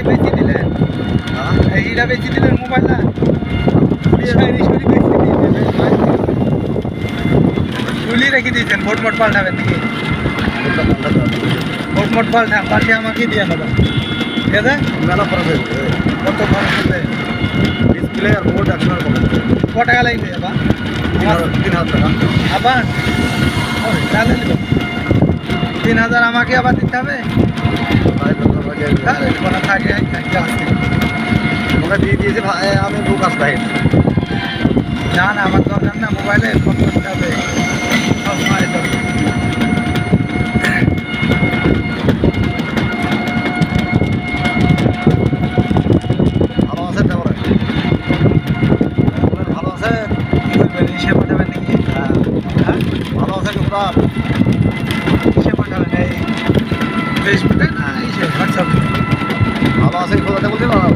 বেশি দিলেন এইটা বেশি দিলেন মোবাইল না খুলি রেখে দিয়েছেন মোট পাল্টাবেন নাকি মোট পাল্টে আমাকে দিয়ে নেবেন ঠিক আছে মেলা খরচ হয়েছে কত খরচ হবে ডিসপ্লে আর বোর্ড একসঙ্গে ক টাকা লাগবে আবার 3,000 টাকা আবার তাহলে 3,000 আমাকে আবার দিতে হবে তাহলে কোনো থাকে ওরা দিয়ে দিয়েছে ভাই আমি বুক আসতে না না আমার দরকার না মোবাইলে ফোন করতে হবে সবসময় তো ভালো আছে তারপরে ভালো আছে কী করবেন হিসেব পাঠাবেন নাকি হ্যাঁ ভালো আছে তোমরা হিসেব পাঠাবেন এই ফেসবুকে না হিসেব হোয়াটসঅ্যাপে ভালো আছে কথা বলতে পারো